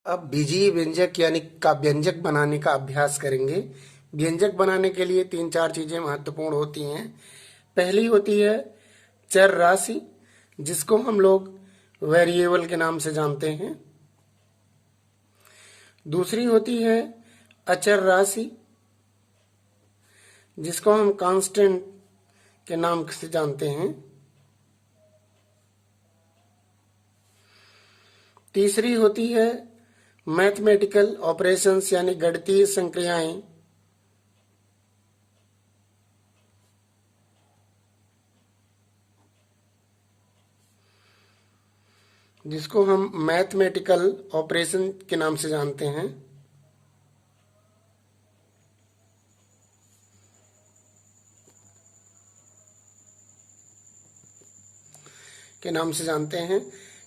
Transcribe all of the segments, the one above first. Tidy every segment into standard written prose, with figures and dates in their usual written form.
अब बीजीय व्यंजक यानी का व्यंजक बनाने का अभ्यास करेंगे। व्यंजक बनाने के लिए तीन चार चीजें महत्वपूर्ण होती हैं। पहली होती है चर राशि, जिसको हम लोग वेरिएबल के नाम से जानते हैं। दूसरी होती है अचर राशि, जिसको हम कांस्टेंट के नाम से जानते हैं। तीसरी होती है मैथमेटिकल ऑपरेशंस यानी गणितीय संक्रियाएं। जिसको हम मैथमेटिकल ऑपरेशन के नाम से जानते हैं।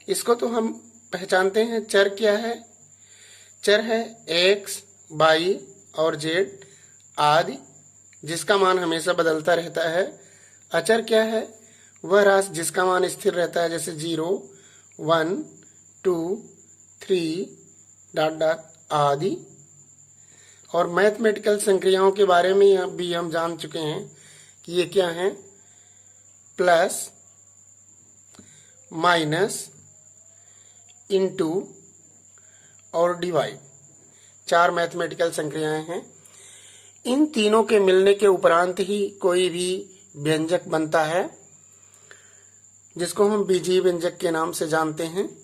इसको तो हम पहचानते हैं। चर क्या है? चर है एक्स, वाई और जेड आदि, जिसका मान हमेशा बदलता रहता है। अचर क्या है? वह राशि जिसका मान स्थिर रहता है, जैसे 0, 1, 2, 3 डॉट डॉट आदि। और मैथमेटिकल संक्रियाओं के बारे में भी हम जान चुके हैं कि ये क्या है। प्लस, माइनस, इनटू और डिवाइड, चार मैथमेटिकल संक्रियाएं हैं। इन तीनों के मिलने के उपरांत ही कोई भी व्यंजक बनता है, जिसको हम बीजीय व्यंजक के नाम से जानते हैं।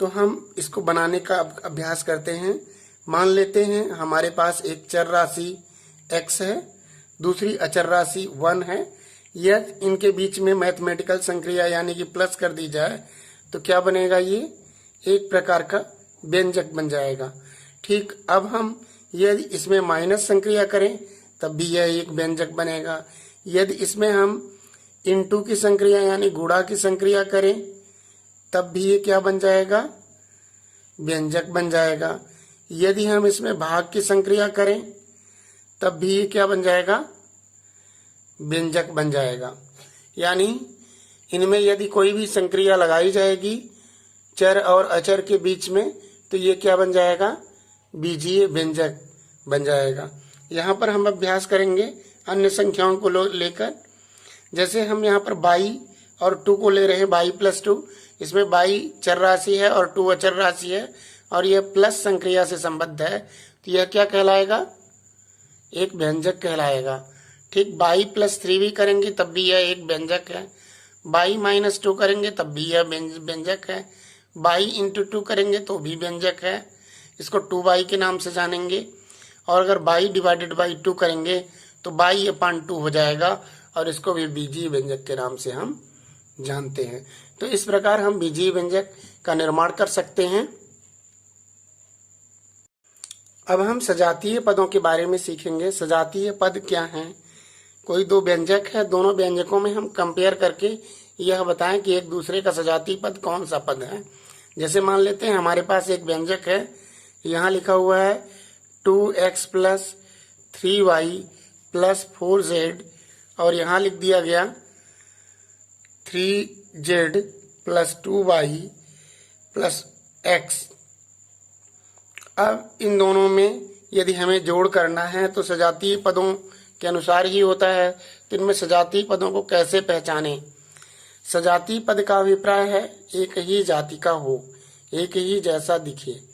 तो हम इसको बनाने का अभ्यास करते हैं। मान लेते हैं हमारे पास एक चर राशि x है, दूसरी अचर राशि 1 है। यदि इनके बीच में मैथमेटिकल संक्रिया यानी कि प्लस कर दी जाए तो क्या बनेगा? ये एक प्रकार का व्यंजक बन जाएगा। ठीक, अब हम यदि इसमें माइनस संक्रिया करें तब भी यह एक व्यंजक बनेगा। यदि इसमें हम इनटू की संक्रिया यानी गुणा की संक्रिया करें तब भी ये क्या बन जाएगा? व्यंजक बन जाएगा। यदि हम इसमें भाग की संक्रिया करें तब भी ये क्या बन जाएगा? व्यंजक बन जाएगा। यानी इनमें यदि कोई भी संक्रिया लगाई जाएगी चर और अचर के बीच में तो ये क्या बन जाएगा? बीजीय व्यंजक बन जाएगा। यहाँ पर हम अभ्यास करेंगे अन्य संख्याओं को लेकर। जैसे हम यहाँ पर बाई और 2 को ले रहे हैं, बाई प्लस 2। इसमें बाई चर राशि है और 2 अचर राशि है और यह प्लस संक्रिया से संबद्ध है, तो यह क्या कहलाएगा? एक व्यंजक कहलाएगा। ठीक, बाई प्लस 3 भी करेंगे तब भी यह एक व्यंजक है। बाई माइनस 2 करेंगे तब भी यह व्यंजक है। बाई इंटू 2 करेंगे तो भी व्यंजक है। इसको 2 बाई के नाम से जानेंगे। और अगर बाई डिवाइडेड बाई 2 करेंगे तो बाई अपॉन 2 हो जाएगा और इसको भी बीजीय व्यंजक के नाम से हम जानते हैं। तो इस प्रकार हम बीजीय व्यंजक का निर्माण कर सकते हैं। अब हम सजातीय पदों के बारे में सीखेंगे। सजातीय पद क्या हैं? कोई दो व्यंजक है, दोनों व्यंजकों में हम कंपेयर करके यह बताएं कि एक दूसरे का सजातीय पद कौन सा पद है। जैसे मान लेते हैं हमारे पास एक व्यंजक है, यहाँ लिखा हुआ है 2x plus 3y plus 4z और यहाँ लिख दिया गया 3z plus 2y plus x। अब इन दोनों में यदि हमें जोड़ करना है तो सजातीय पदों के अनुसार ही होता है। तो इनमें सजातीय पदों को कैसे पहचानें? सजातीय पद का अभिप्राय है एक ही जाति का हो, एक ही जैसा दिखे।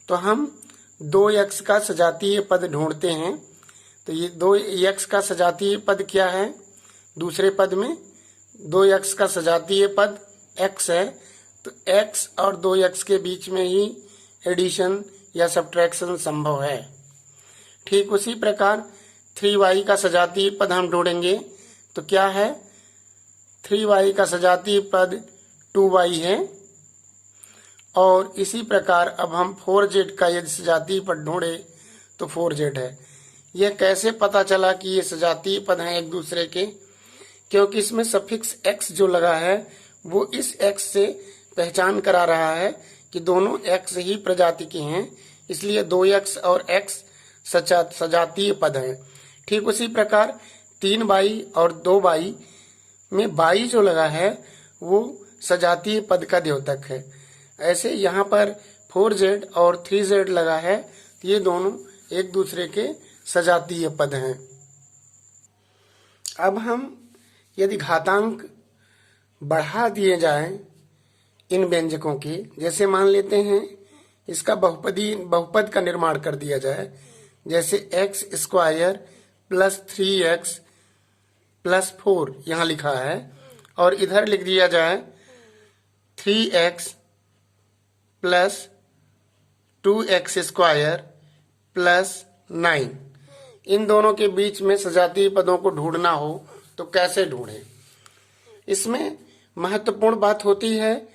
तो हम 2x का सजातीय पद ढूंढते हैं। तो ये 2x का सजातीय पद क्या है? दूसरे पद में 2x का सजातीय पद x है, तो x और 2x के बीच में ही एडिशन या सब्ट्रैक्शन संभव है। ठीक उसी प्रकार 3y का सजातीय पद हम ढूंढेंगे तो क्या है? 3y का सजातीय पद 2y है। और इसी प्रकार अब हम 4z का यदि सजातीय पद ढूंढे तो 4z है। यह कैसे पता चला कि ये सजातीय पद हैं एक दूसरे के? क्योंकि इसमें सफिक्स x जो लगा है वो इस x से पहचान करा रहा है कि दोनों x ही प्रजाति के हैं, इसलिए 2x और x सजातीय पद हैं। ठीक उसी प्रकार 3y और 2y में y जो लगा है वो सजातीय पद का द्योतक है। ऐसे यहाँ पर 4z और 3z लगा है, तो ये दोनों एक दूसरे के सजातीय पद हैं। अब हम यदि घातांक बढ़ा दिए जाएं इन व्यंजकों के, जैसे मान लेते हैं इसका बहुपद का निर्माण कर दिया जाए, जैसे x square plus 3x plus 4 यहाँ लिखा है, और इधर लिख दिया जाए 3x plus 2x square plus 9। इन दोनों के बीच में सजातीय पदों को ढूंढना हो तो कैसे ढूंढें? इसमें महत्वपूर्ण बात होती है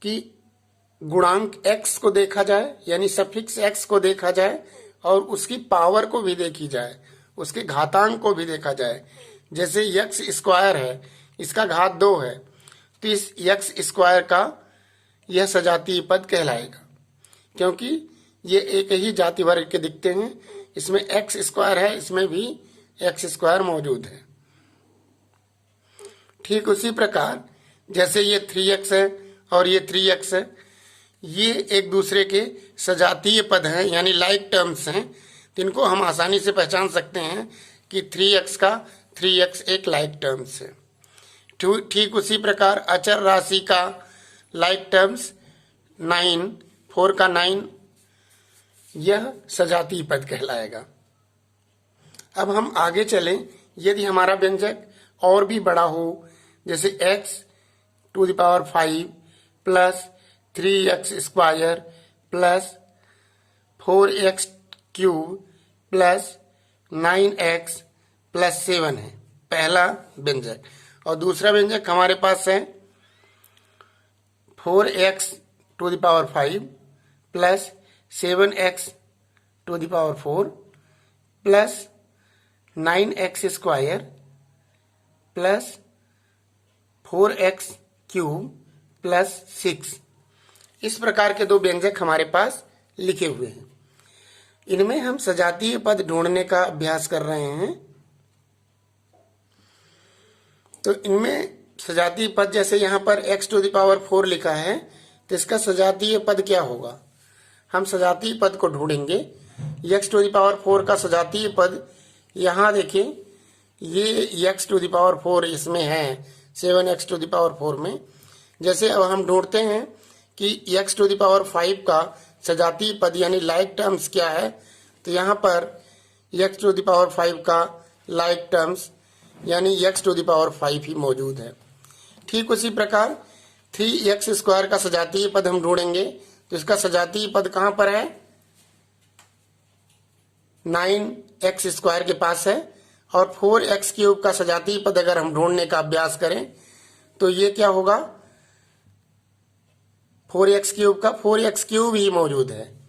कि गुणांक x को देखा जाए, यानी सफिक्स x को देखा जाए, और उसकी पावर को भी देखी जाए, उसके घातांक को भी देखा जाए। जैसे x स्क्वायर है, इसका घात 2 है, तो इस x स्क्वायर का यह सजातीय पद कहलाएगा, क्योंकि ये एक ही जाति वर्ग के दिखते हैं। इसमें x स्क्वायर है, इसमें भी x स्क्वायर मौजूद है। ठीक उसी प्रकार जैसे ये 3x है और ये 3x है, ये एक दूसरे के सजातीय पद हैं, यानी लाइक टर्म्स हैं, जिनको हम आसानी से पहचान सकते हैं कि 3x का 3x एक लाइक टर्म्स है। ठीक उसी प्रकार अचर राशि का लाइक टर्म्स 9, 4 का 9, यह सजातीय पद कहलाएगा। अब हम आगे चलें, यदि हमारा व्यंजक और भी बड़ा हो, जैसे x⁵ plus 3x square plus 4x³ plus 9x plus 7 है पहला व्यंजक, और दूसरा व्यंजक हमारे पास है 4x⁵ plus 7x⁴ plus 9x square plus 4x³ plus 6। इस प्रकार के दो व्यंजक हमारे पास लिखे हुए हैं। इनमें हम सजातीय पद ढूंढने का अभ्यास कर रहे हैं। तो इनमें सजातीय पद, जैसे यहाँ पर x⁴ लिखा है, तो इसका सजातीय पद क्या होगा? हम सजातीय पद को ढूंढेंगे। x⁴ का सजातीय पद यहाँ देखें, ये x⁴ इसमें है 7x⁴ में। जैसे अब हम ढूंढते हैं कि x⁵ का सजातीय पद यानी लाइक टर्म्स क्या है, तो यहाँ पर x⁵ का लाइक टर्म्स यानी x⁵ ही मौजूद है। ठीक उसी प्रकार 3x² का सजातीय पद हम ढूंढेंगे, तो इसका सजातीय पद कहाँ पर है? 9x² के पास है। और 4x³ का सजातीय पद अगर हम ढूंढने का अभ्यास करें तो ये क्या होगा? 4x³ का 4x³ ही मौजूद है।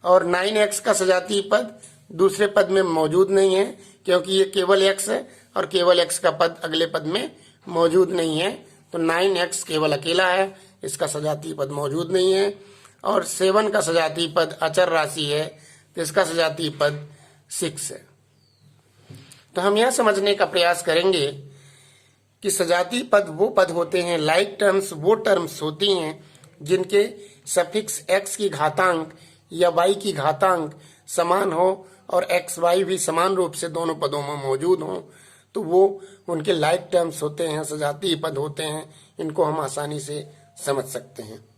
और 9x का सजातीय पद दूसरे पद में मौजूद नहीं है, क्योंकि ये केवल x है और केवल x का पद अगले पद में मौजूद नहीं है। तो 9x केवल अकेला है, इसका सजातीय पद मौजूद नहीं है। और 7 का सजातीय पद अचर राशि है, तो इसका सजातीय पद 6 है। तो हम यह समझने का प्रयास करेंगे कि सजातीय पद वो पद होते हैं, लाइक टर्म्स वो टर्म्स होती हैं जिनके सफिक्स x की घातांक या y की घातांक समान हो और x y भी समान रूप से दोनों पदों में मौजूद हो, तो वो उनके लाइक टर्म्स होते हैं, सजातीय पद होते हैं। इनको हम आसानी से समझ सकते हैं।